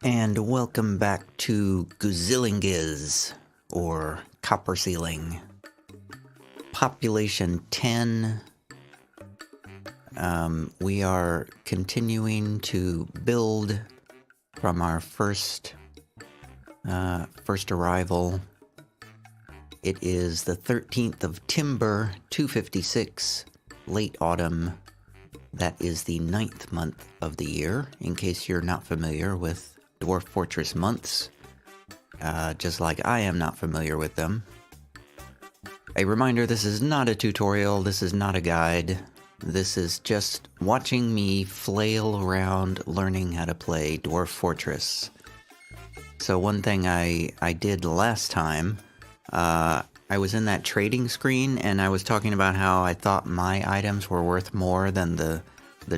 And welcome back to Gusilingiz, or Copper Ceiling. Population 10. We are continuing to build from our first arrival. It is the 13th of Timber, 256, late autumn. That is the 9th month of the year, in case you're not familiar with Dwarf Fortress months, just like I am not familiar with them. A reminder, this is not a tutorial, this is not a guide, this is just watching me flail around learning how to play Dwarf Fortress. So one thing I did last time, I was in that trading screen and I was talking about how I thought my items were worth more than the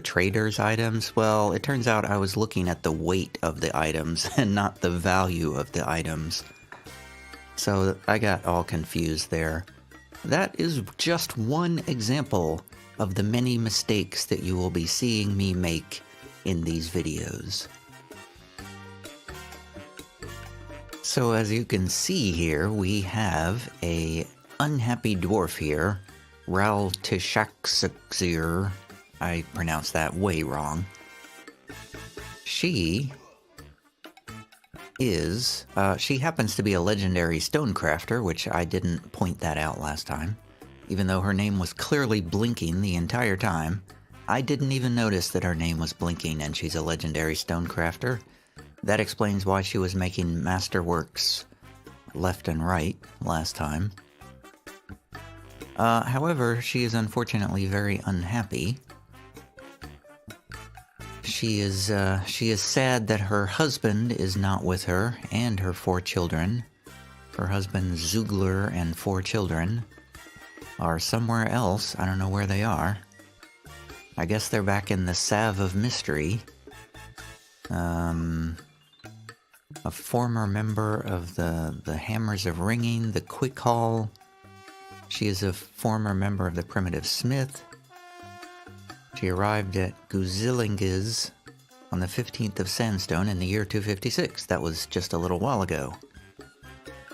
trader's items. Well, it turns out I was looking at the weight of the items and not the value of the items. So I got all confused there. That is just one example of the many mistakes that you will be seeing me make in these videos. So as you can see here, we have a unhappy dwarf here, Raltishaxir. I pronounced that way wrong. She happens to be a legendary stonecrafter, which I didn't point that out last time. Even though her name was clearly blinking the entire time, I didn't even notice that her name was blinking and she's a legendary stonecrafter. That explains why she was making masterworks left and right last time. However, she is unfortunately very unhappy. She is sad that her husband is not with her, and her 4 children. Her husband Zugler and 4 children are somewhere else. I don't know where they are. I guess they're back in the Salve of Mystery. A former member of the Hammers of Ringing, the Quick Haul. She is a former member of the Primitive Smith. She arrived at Gusilingiz on the 15th of Sandstone in the year 256. That was just a little while ago.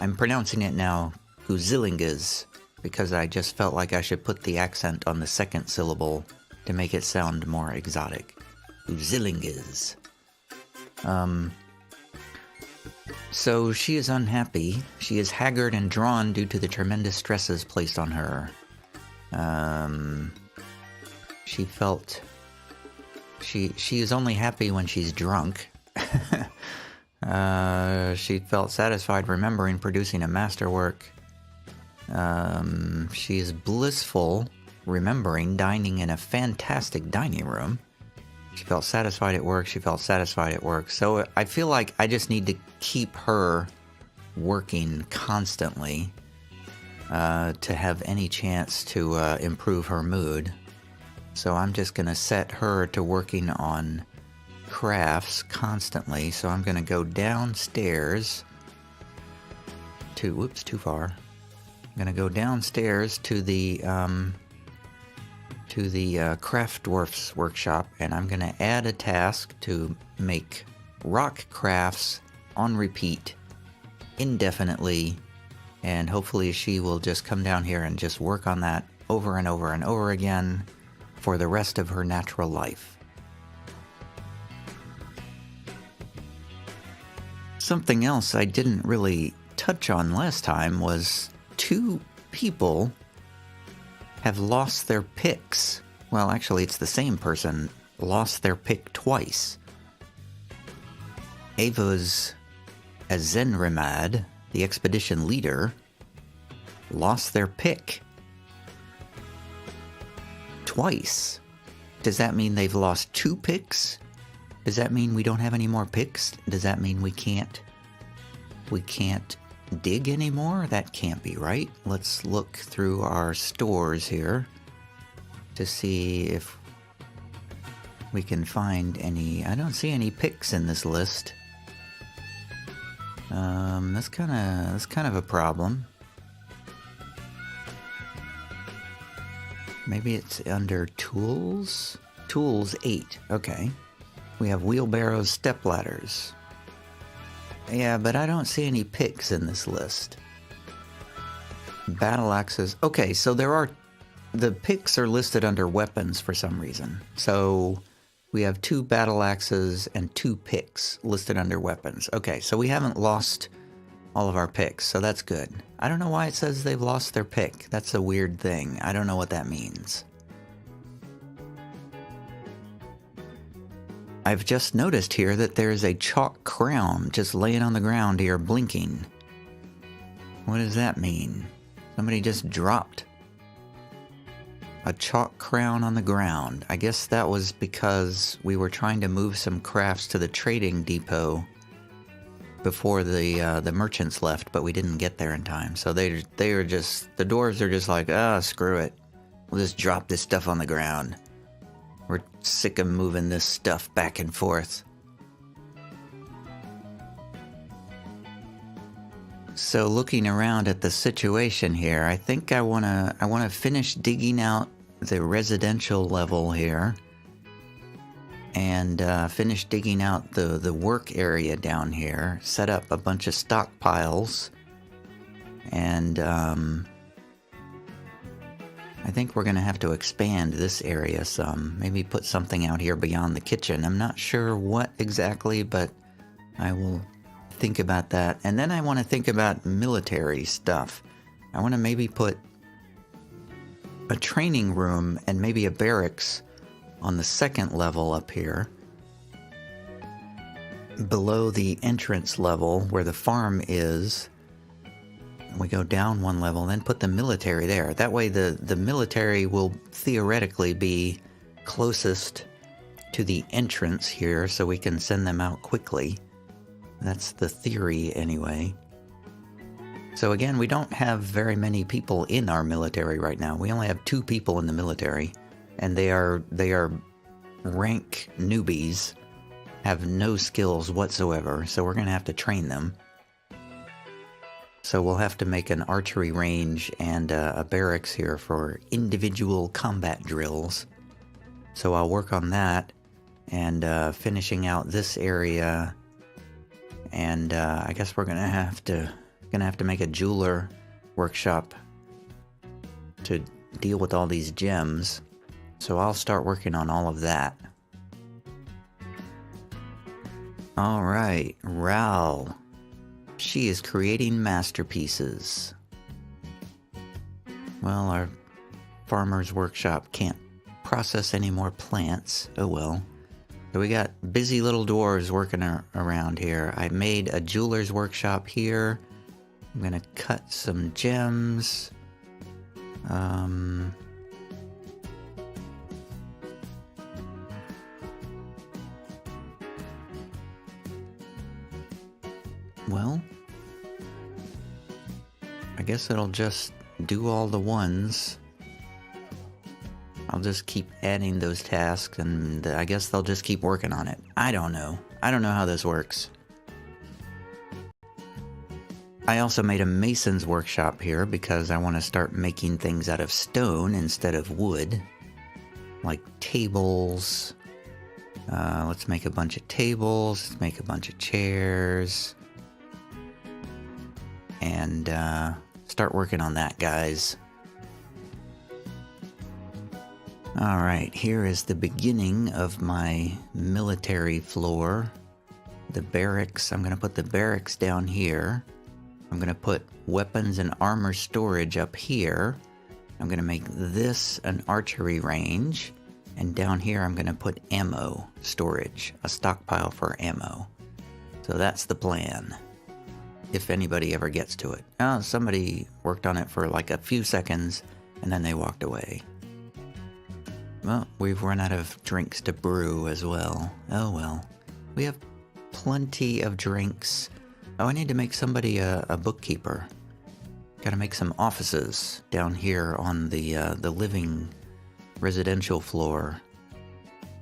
I'm pronouncing it now Gusilingiz because I just felt like I should put the accent on the second syllable to make it sound more exotic. Gusilingiz. So she is unhappy. She is haggard and drawn due to the tremendous stresses placed on her. She felt... She is only happy when she's drunk. She felt satisfied remembering producing a masterwork. She is blissful remembering dining in a fantastic dining room. She felt satisfied at work. She felt satisfied at work. So I feel like I just need to keep her working constantly to have any chance to improve her mood. So I'm just going to set her to working on crafts constantly. So I'm going to go downstairs to... Whoops, too far. I'm going to go downstairs to the craft dwarf's workshop, and I'm going to add a task to make rock crafts on repeat indefinitely, and hopefully she will just come down here and just work on that over and over and over again for the rest of her natural life. Something else I didn't really touch on last time was 2 people have lost their picks. Well, actually, it's the same person lost their pick twice. Ava's Azenrimad, the expedition leader, lost their pick twice. Does that mean they've lost 2 picks? Does that mean we don't have any more picks? Does that mean we can't dig anymore? That can't be right. Let's look through our stores here to see if we can find any. I don't see any picks in this list. That's kind of a problem. Maybe it's under tools? Tools 8, okay. We have wheelbarrows, step ladders. Yeah, but I don't see any picks in this list. Battle axes. Okay, so the picks are listed under weapons for some reason. So we have 2 battle axes and 2 picks listed under weapons. Okay, so we haven't lost all of our picks, so that's good. I don't know why it says they've lost their pick. That's a weird thing. I don't know what that means. I've just noticed here that there's a chalk crown just laying on the ground here blinking. What does that mean? Somebody just dropped a chalk crown on the ground. I guess that was because we were trying to move some crafts to the trading depot before the merchants left, but we didn't get there in time. So they are just, the dwarves are just like, screw it. We'll just drop this stuff on the ground. We're sick of moving this stuff back and forth. So looking around at the situation here, I think I wanna finish digging out the residential level here, and finish digging out the work area down here. Set up a bunch of stockpiles, and I think we're gonna have to expand this area some. Maybe put something out here beyond the kitchen. I'm not sure what exactly, but I will think about that. And then I want to think about military stuff. I want to maybe put a training room and maybe a barracks on the 2nd level up here, below the entrance level where the farm is. We go down 1 level, then put the military there. That way the military will theoretically be closest to the entrance here, so we can send them out quickly. That's the theory anyway. So again, we don't have very many people in our military right now. We only have 2 people in the military, and they are rank newbies, have no skills whatsoever, so we're gonna have to train them. So we'll have to make an archery range and a barracks here for individual combat drills. So I'll work on that, and finishing out this area. And I guess we're gonna have to make a jeweler workshop to deal with all these gems. So I'll start working on all of that. All right, Ral. She is creating masterpieces. Well, our farmer's workshop can't process any more plants. Oh well. So we got busy little dwarves working around here. I made a jeweler's workshop here. I'm gonna cut some gems. Well, I guess it'll just do all the ones. I'll just keep adding those tasks, and I guess they'll just keep working on it. I don't know. I don't know how this works. I also made a mason's workshop here because I want to start making things out of stone instead of wood. Like tables. Let's make a bunch of tables. Let's make a bunch of chairs. And start working on that, guys. Alright, here is the beginning of my military floor. The barracks. I'm going to put the barracks down here. I'm going to put weapons and armor storage up here. I'm going to make this an archery range. And down here I'm going to put ammo storage, a stockpile for ammo. So that's the plan. If anybody ever gets to it. Oh, somebody worked on it for like a few seconds and then they walked away. Well, we've run out of drinks to brew as well. Oh well. We have plenty of drinks. Oh, I need to make somebody a bookkeeper. Gotta make some offices down here on the living residential floor.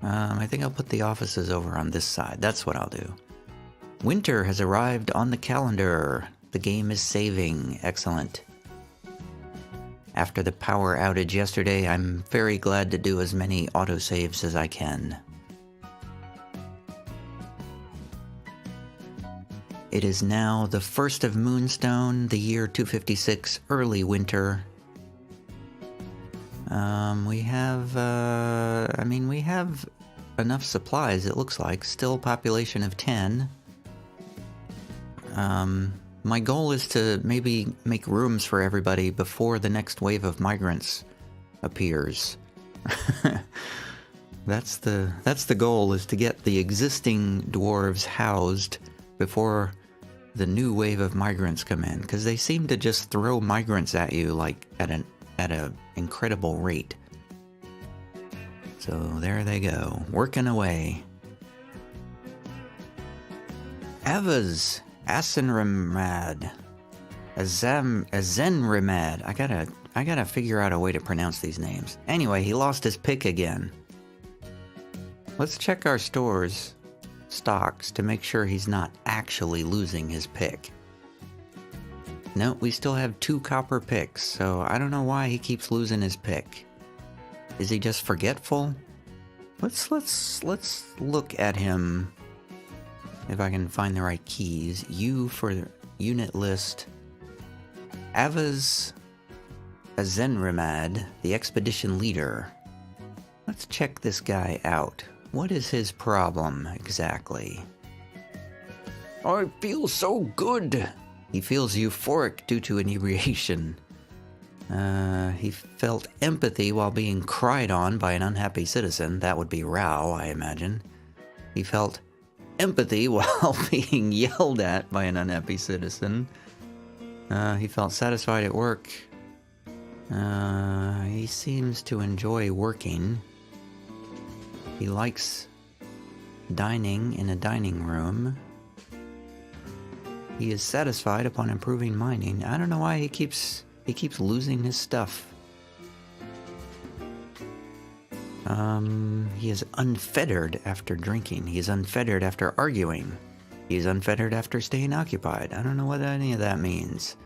I think I'll put the offices over on this side. That's what I'll do. Winter has arrived on the calendar. The game is saving. Excellent. After the power outage yesterday, I'm very glad to do as many autosaves as I can. It is now the 1st of Moonstone, the year 256, early winter. We have enough supplies, it looks like. Still population of 10. My goal is to maybe make rooms for everybody before the next wave of migrants appears. That's the goal, is to get the existing dwarves housed before the new wave of migrants come in, because they seem to just throw migrants at you like at an incredible rate. So there they go, working away. Evas, Asenramad, Azenramad. I gotta figure out a way to pronounce these names. Anyway, he lost his pick again. Let's check our stocks to make sure he's not actually losing his pick. No, we still have 2 copper picks, so I don't know why he keeps losing his pick. Is he just forgetful? Let's look at him. If I can find the right keys. U for the unit list. Avaz Azenramad, the expedition leader. Let's check this guy out. What is his problem, exactly? I feel so good! He feels euphoric due to inebriation. He felt empathy while being cried on by an unhappy citizen. That would be Rao, I imagine. He felt empathy while being yelled at by an unhappy citizen. He felt satisfied at work. He seems to enjoy working. He likes dining in a dining room. He is satisfied upon improving mining. I don't know why he keeps losing his stuff. He is unfettered after drinking. He is unfettered after arguing. He is unfettered after staying occupied. I don't know what any of that means.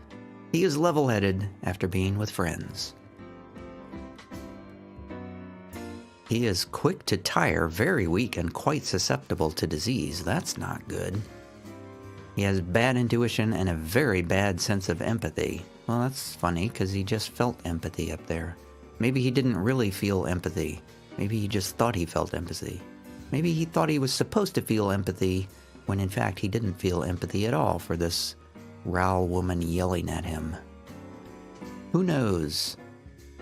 He is level-headed after being with friends. He is quick to tire, very weak, and quite susceptible to disease. That's not good. He has bad intuition and a very bad sense of empathy. Well, that's funny, because he just felt empathy up there. Maybe he didn't really feel empathy. Maybe he just thought he felt empathy. Maybe he thought he was supposed to feel empathy, when in fact he didn't feel empathy at all for this Rao woman yelling at him. Who knows?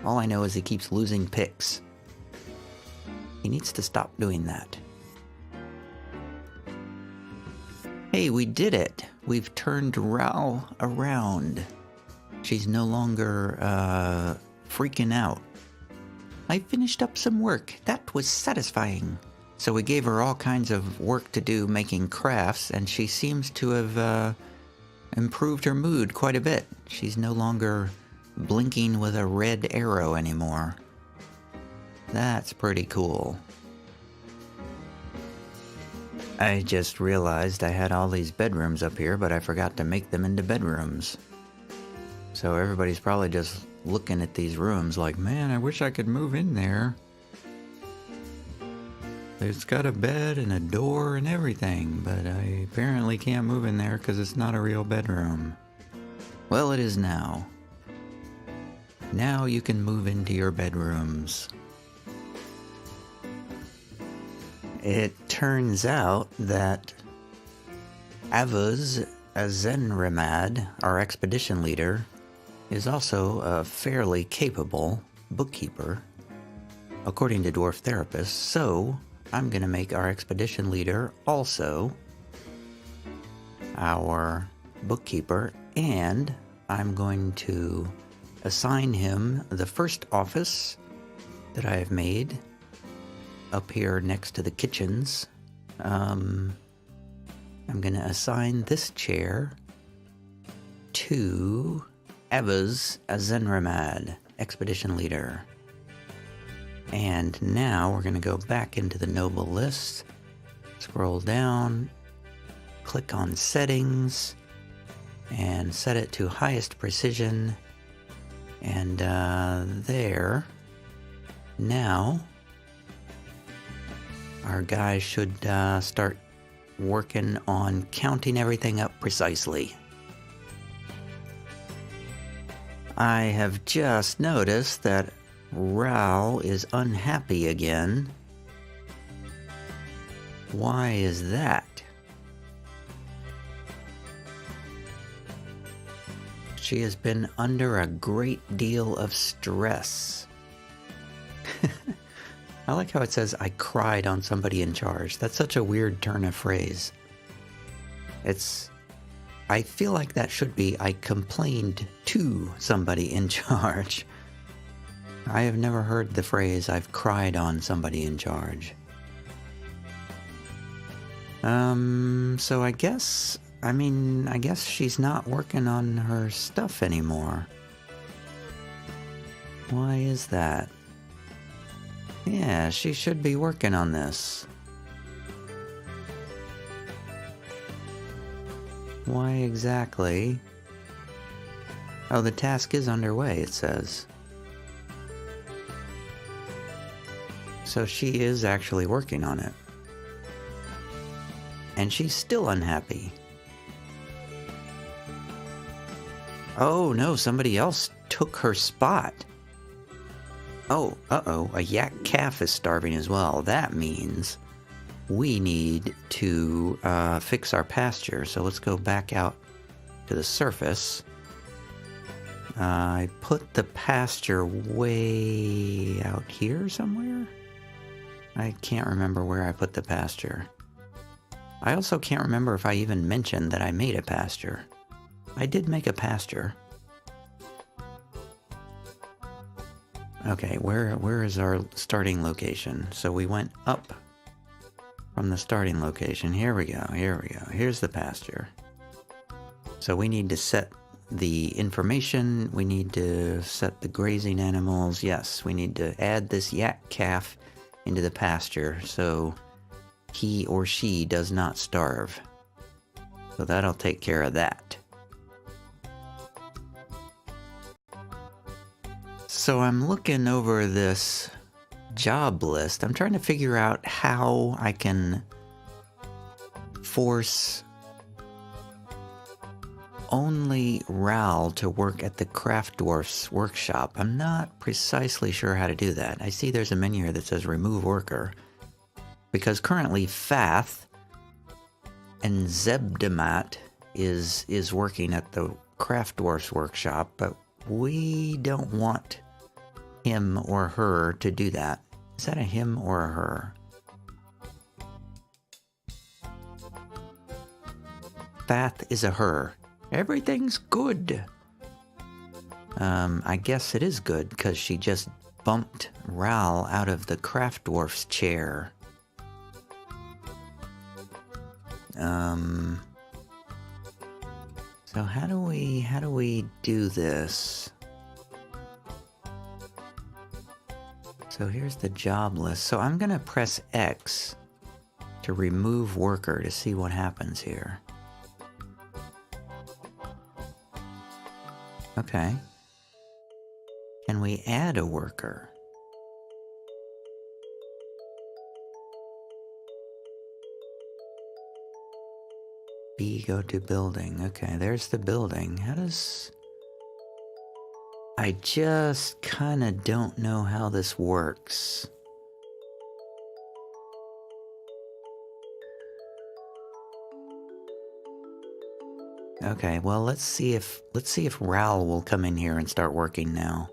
All I know is he keeps losing picks. He needs to stop doing that. Hey, we did it! We've turned Rao around. She's no longer, freaking out. I finished up some work. That was satisfying. So we gave her all kinds of work to do making crafts, and she seems to have, improved her mood quite a bit. She's no longer blinking with a red arrow anymore. That's pretty cool. I just realized I had all these bedrooms up here, but I forgot to make them into bedrooms. So everybody's probably just looking at these rooms like, man, I wish I could move in there. It's got a bed and a door and everything, but I apparently can't move in there because it's not a real bedroom. Well, it is now. Now you can move into your bedrooms. It turns out that Avuz Azenramad, our expedition leader, is also a fairly capable bookkeeper, according to Dwarf Therapist, so I'm going to make our expedition leader also our bookkeeper, and I'm going to assign him the first office that I have made up here next to the kitchens. I'm going to assign this chair to Evaz Azenramad, expedition leader. And now we're going to go back into the noble list, scroll down, click on settings, and set it to highest precision. And there. Now our guy should start working on counting everything up precisely. I have just noticed that Ral is unhappy again. Why is that? She has been under a great deal of stress. I like how it says, I cried on somebody in charge. That's such a weird turn of phrase. I feel like that should be, I complained to somebody in charge. I have never heard the phrase, I've cried on somebody in charge. So I guess she's not working on her stuff anymore. Why is that? Yeah, she should be working on this. Why exactly? Oh, the task is underway, it says. So she is actually working on it. And she's still unhappy. Oh no, somebody else took her spot. Oh, uh-oh, a yak calf is starving as well. That means we need to fix our pasture. So let's go back out to the surface. I put the pasture way out here somewhere? I can't remember where I put the pasture. I also can't remember if I even mentioned that I made a pasture. I did make a pasture. Okay, where is our starting location? So we went up from the starting location. Here we go, here we go. Here's the pasture. So we need to set the information. We need to set the grazing animals. Yes, we need to add this yak calf into the pasture so he or she does not starve. So that'll take care of that. So I'm looking over this job list. I'm trying to figure out how I can force only Ral to work at the Craft Dwarf's workshop. I'm not precisely sure how to do that. I see there's a menu here that says remove worker. Because currently Fath and Zebdemat is working at the Craft Dwarf's workshop, but we don't want him or her to do that. Is that a him or a her? Fath is a her. Everything's good. I guess it is good because she just bumped Ral out of the Craft Dwarf's chair. So how do we do this? So here's the job list. So I'm gonna press X to remove worker to see what happens here. Okay. Can we add a worker? B, go to building. Okay, there's the building. How does... I just kind of don't know how this works. Okay, well, let's see if Ral will come in here and start working now.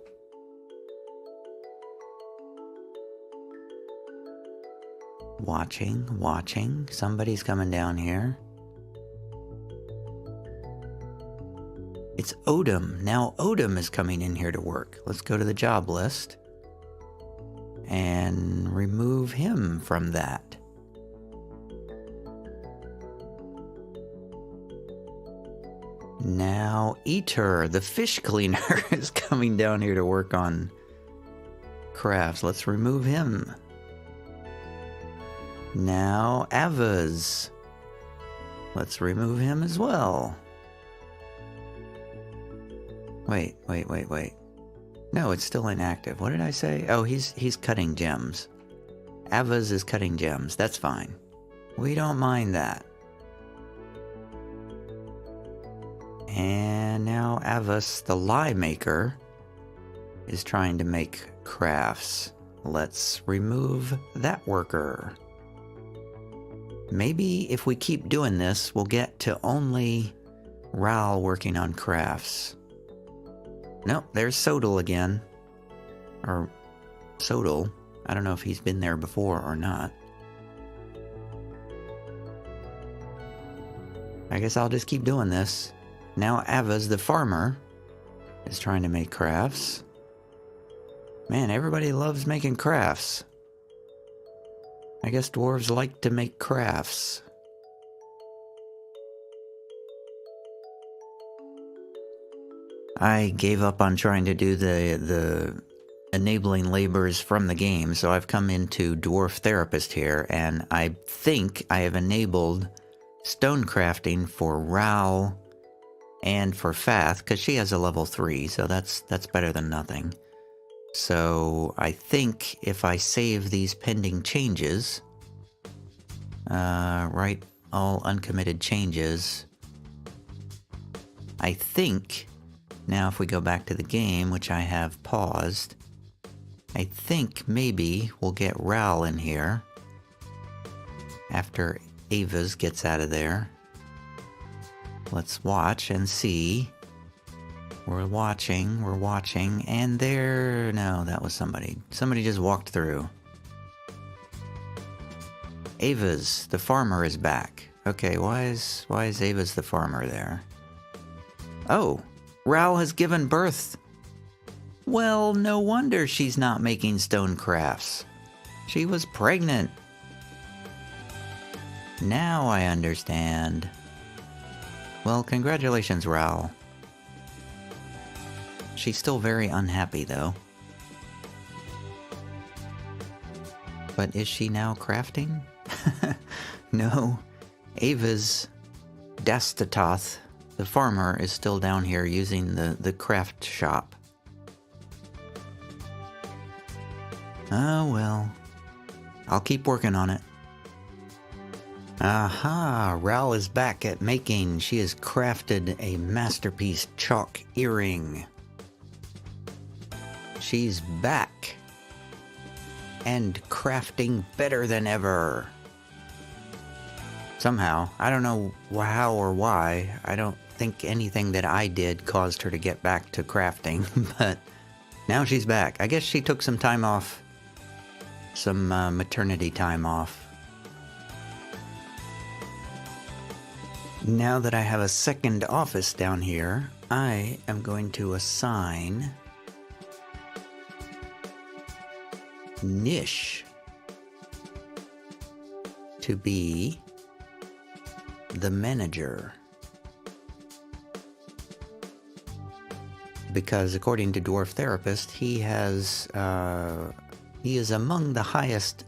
Watching. Somebody's coming down here. It's Odom. Now Odom is coming in here to work. Let's go to the job list and remove him from that. Now Eater, the fish cleaner, is coming down here to work on crafts. Let's remove him. Now Avaz. Let's remove him as well. Wait. No, it's still inactive. What did I say? Oh, he's cutting gems. Avaz is cutting gems. That's fine. We don't mind that. And now Avus, the lie maker, is trying to make crafts. Let's remove that worker. Maybe if we keep doing this, we'll get to only Ral working on crafts. Nope, there's Sodal again. Or Sodal. I don't know if he's been there before or not. I guess I'll just keep doing this. Now Avaz, the farmer, is trying to make crafts. Man, everybody loves making crafts. I guess dwarves like to make crafts. I gave up on trying to do the enabling labors from the game, so I've come into Dwarf Therapist here, and I think I have enabled stone crafting for Ral and for Fath, because she has a level 3, so that's better than nothing. So I think if I save these pending changes, write all uncommitted changes, I think, now if we go back to the game, which I have paused, I think maybe we'll get Ral in here after Avaz gets out of there. Let's watch and see. We're watching, and there... No, that was somebody. Somebody just walked through. Avaz, the farmer, is back. Okay, why is Avaz the farmer there? Oh, Ral has given birth. Well, no wonder she's not making stone crafts. She was pregnant. Now I understand. Well, congratulations, Ral. She's still very unhappy, though. But is she now crafting? No. Avaz Dastatoth, the farmer, is still down here using the craft shop. Oh, well. I'll keep working on it. Aha! Ral is back at making. She has crafted a masterpiece chalk earring. She's back. And crafting better than ever. Somehow. I don't know how or why. I don't think anything that I did caused her to get back to crafting. But now she's back. I guess she took some time off. Some maternity time off. Now that I have a second office down here, I am going to assign Nish to be the manager. Because according to Dwarf Therapist, he is among the highest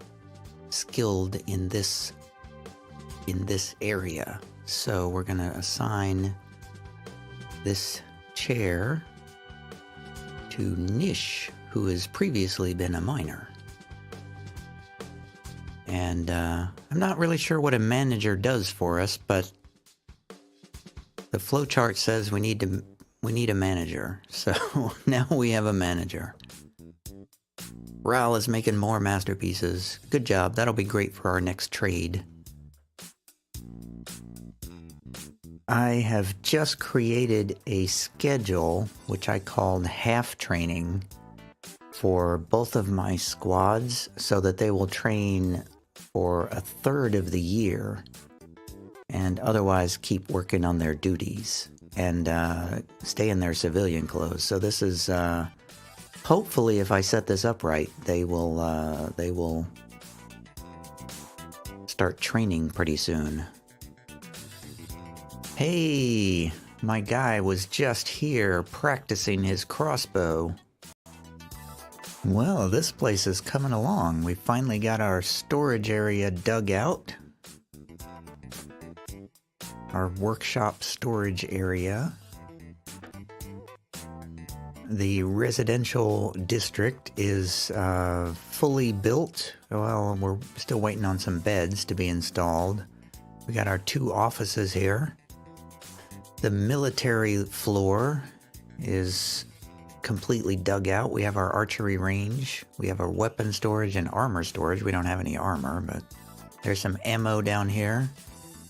skilled in this area. So we're going to assign this chair to Nish, who has previously been a miner. And I'm not really sure what a manager does for us, but the flowchart says we need a manager. So now we have a manager. Ral is making more masterpieces. Good job. That'll be great for our next trade. I have just created a schedule, which I called half training, for both of my squads so that they will train for a third of the year and otherwise keep working on their duties and stay in their civilian clothes. So this is, hopefully if I set this up right, they will start training pretty soon. Hey, my guy was just here practicing his crossbow. Well, this place is coming along. We finally got our storage area dug out. Our workshop storage area. The residential district is fully built. Well, we're still waiting on some beds to be installed. We got our 2 offices here. The military floor is completely dug out. We have our archery range. We have our weapon storage and armor storage. We don't have any armor, but there's some ammo down here.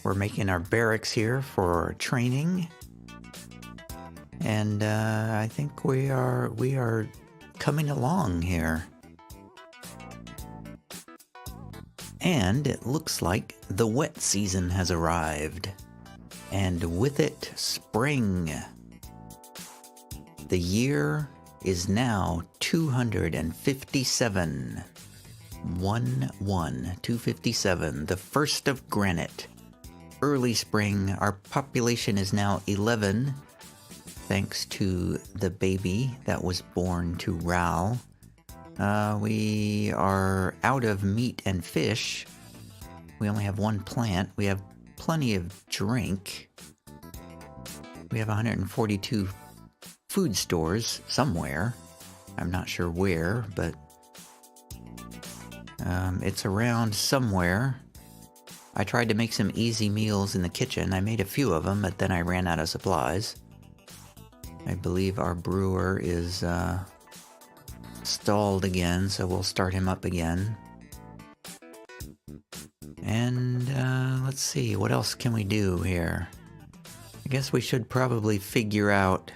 We're making our barracks here for training. And I think we are coming along here. And it looks like the wet season has arrived. And with it, spring. The year is now 257. 257, the first of granite. Early spring, our population is now 11, thanks to the baby that was born to Ral. We are out of meat and fish. We only have one plant. We have plenty of drink. We have 142 food stores somewhere. I'm not sure where, but it's around somewhere. I tried to make some easy meals in the kitchen. I made a few of them, but then I ran out of supplies. I believe our brewer is stalled again, so we'll start him up again. And let's see, what else can we do here? I guess we should probably figure out...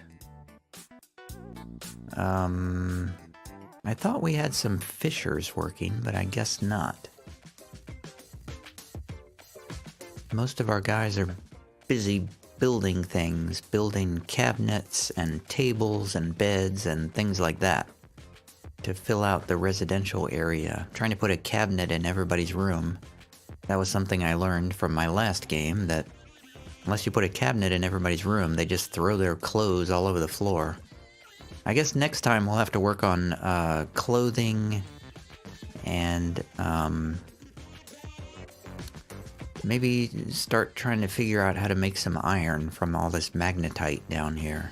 I thought we had some fishers working, but I guess not. Most of our guys are busy building things, building cabinets and tables and beds and things like that to fill out the residential area. Trying to put a cabinet in everybody's room. That was something I learned from my last game, that unless you put a cabinet in everybody's room, they just throw their clothes all over the floor. I guess next time we'll have to work on clothing and maybe start trying to figure out how to make some iron from all this magnetite down here.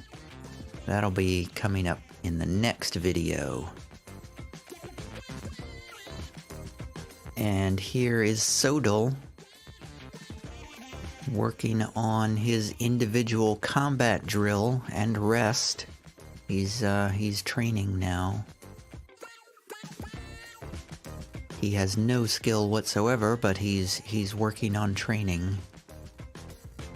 That'll be coming up in the next video. And here is Sodal working on his individual combat drill and rest. He's training now. He has no skill whatsoever, but he's working on training.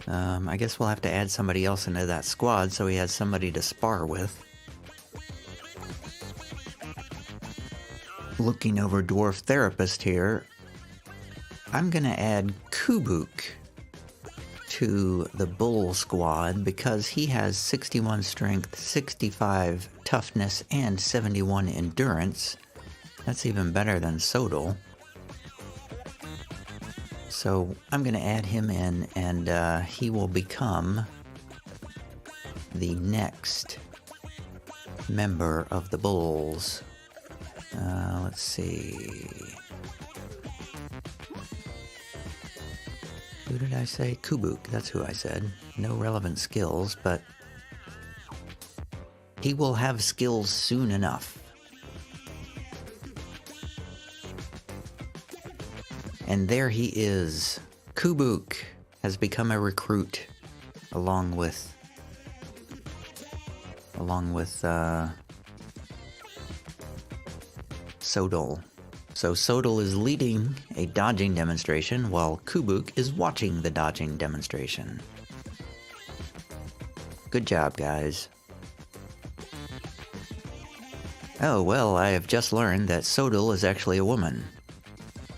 I guess we'll have to add somebody else into that squad so he has somebody to spar with. Looking over Dwarf Therapist here, I'm gonna add Kubuk to the Bull squad because he has 61 strength, 65 toughness, and 71 endurance. That's even better than Sodal. So I'm going to add him in, and he will become the next member of the Bulls. Let's see. Who did I say? Kubuk, that's who I said. No relevant skills, but he will have skills soon enough. And there he is. Kubuk has become a recruit, along with Sodal. So Sodal is leading a dodging demonstration, while Kubuk is watching the dodging demonstration. Good job, guys. Oh, well, I have just learned that Sodal is actually a woman.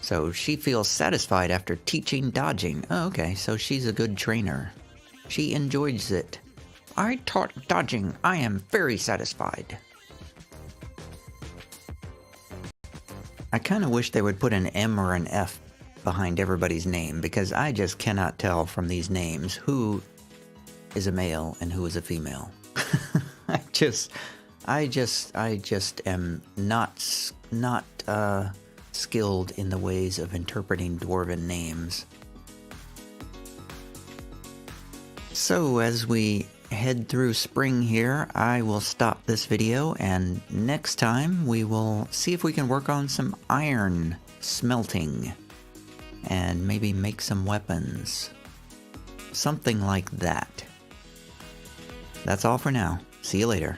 So she feels satisfied after teaching dodging. Oh, okay, so she's a good trainer. She enjoys it. I taught dodging. I am very satisfied. I kind of wish they would put an M or an F behind everybody's name, because I just cannot tell from these names who is a male and who is a female. I just am not skilled in the ways of interpreting dwarven names. So as we head through spring here, I will stop this video, and next time we will see if we can work on some iron smelting and maybe make some weapons. Something like that. That's all for now. See you later.